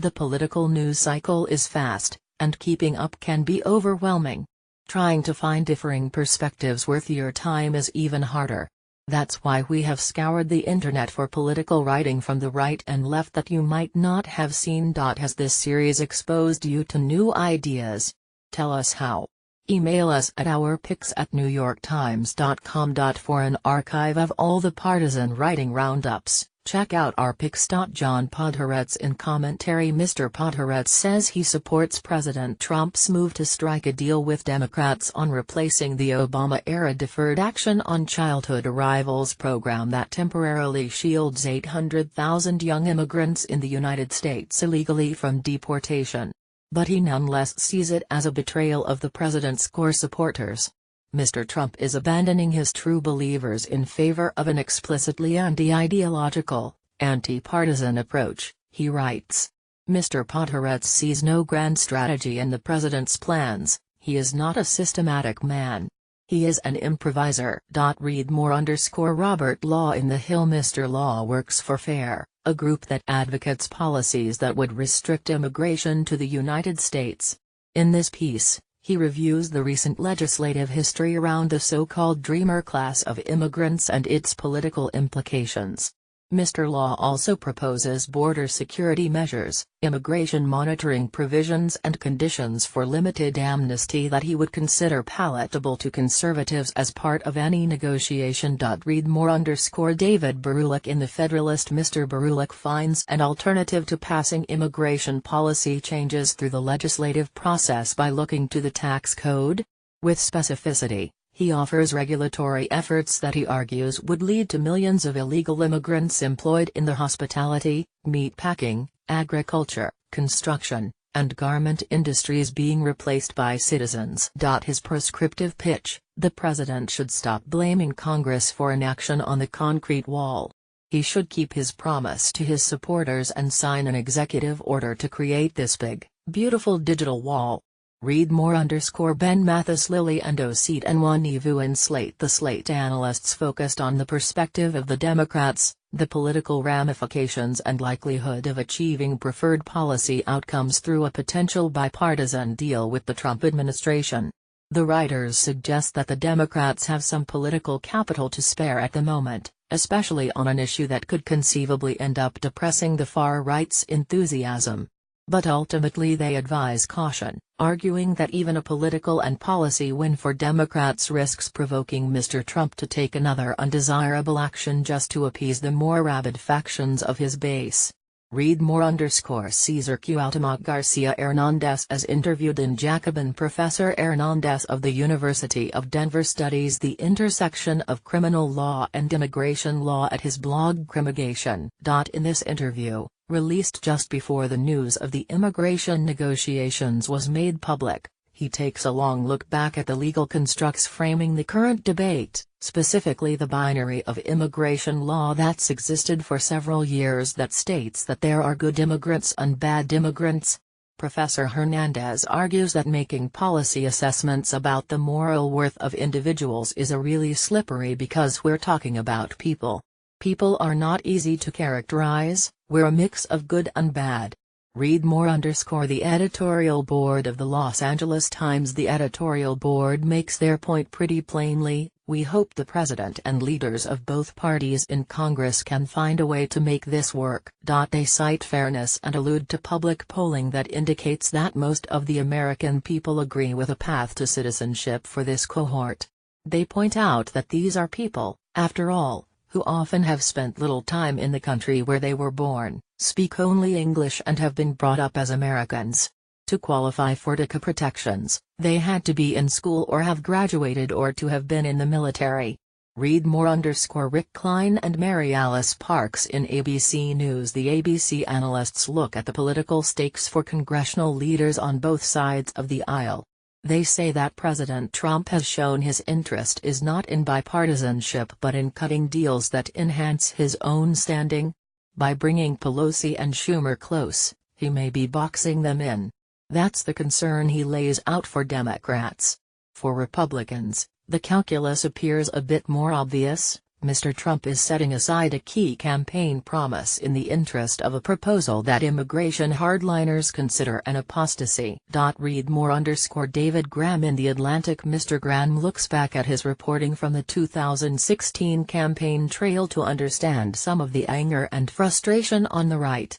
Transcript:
The political news cycle is fast, and keeping up can be overwhelming. Trying to find differing perspectives worth your time is even harder. That's why we have scoured the internet for political writing from the right and left that you might not have seen. Has this series exposed you to new ideas? Tell us how. Email us at ourpicks@newyorktimes.com. For an archive of all the partisan writing roundups, check out our picks. John Podhoretz in commentary. Mr. Podhoretz says he supports President Trump's move to strike a deal with Democrats on replacing the Obama-era Deferred Action on Childhood Arrivals program that temporarily shields 800,000 young immigrants in the United States illegally from deportation. But he nonetheless sees it as a betrayal of the president's core supporters. Mr. Trump is abandoning his true believers in favor of an explicitly anti-ideological, anti-partisan approach, he writes. Mr. Podhoretz sees no grand strategy in the president's plans. He is not a systematic man. He is an improviser. Read more _Robert Law in the Hill. Mr. Law works for FAIR, a group that advocates policies that would restrict immigration to the United States. In this piece, he reviews the recent legislative history around the so-called Dreamer class of immigrants and its political implications. Mr. Law also proposes border security measures, immigration monitoring provisions and conditions for limited amnesty that he would consider palatable to conservatives as part of any negotiation. Read more _David Berulak in the Federalist. Mr. Berulak finds an alternative to passing immigration policy changes through the legislative process by looking to the tax code. With specificity, he offers regulatory efforts that he argues would lead to millions of illegal immigrants employed in the hospitality, meatpacking, agriculture, construction, and garment industries being replaced by citizens. His prescriptive pitch: the president should stop blaming Congress for inaction on the concrete wall. He should keep his promise to his supporters and sign an executive order to create this big, beautiful digital wall. Read more _Ben Mathis, Lily and Osit Nwanivu in Slate. The Slate analysts focused on the perspective of the Democrats, the political ramifications and likelihood of achieving preferred policy outcomes through a potential bipartisan deal with the Trump administration. The writers suggest that the Democrats have some political capital to spare at the moment, especially on an issue that could conceivably end up depressing the far right's enthusiasm. But ultimately they advise caution, arguing that even a political and policy win for Democrats risks provoking Mr. Trump to take another undesirable action just to appease the more rabid factions of his base. Read more _Cesar Cuauhtémoc Garcia Hernandez as interviewed in Jacobin. Professor Hernandez of the University of Denver studies the intersection of criminal law and immigration law at his blog Crimigation. In this interview, released just before the news of the immigration negotiations was made public, he takes a long look back at the legal constructs framing the current debate, specifically the binary of immigration law that's existed for several years that states that there are good immigrants and bad immigrants. Professor Hernandez argues that making policy assessments about the moral worth of individuals is a really slippery because we're talking about people. People are not easy to characterize, we're a mix of good and bad. Read more _the editorial board of the Los Angeles Times. The editorial board makes their point pretty plainly: we hope the president and leaders of both parties in Congress can find a way to make this work. They cite fairness and allude to public polling that indicates that most of the American people agree with a path to citizenship for this cohort. They point out that these are people, after all, who often have spent little time in the country where they were born, speak only English and have been brought up as Americans. To qualify for DACA protections, they had to be in school or have graduated or to have been in the military. Read more _Rick Klein and Mary Alice Parks in ABC News. The ABC analysts look at the political stakes for congressional leaders on both sides of the aisle. They say that President Trump has shown his interest is not in bipartisanship but in cutting deals that enhance his own standing. By bringing Pelosi and Schumer close, he may be boxing them in. That's the concern he lays out for Democrats. For Republicans, the calculus appears a bit more obvious. Mr. Trump is setting aside a key campaign promise in the interest of a proposal that immigration hardliners consider an apostasy. Read more _ David Graham in The Atlantic. Mr. Graham looks back at his reporting from the 2016 campaign trail to understand some of the anger and frustration on the right.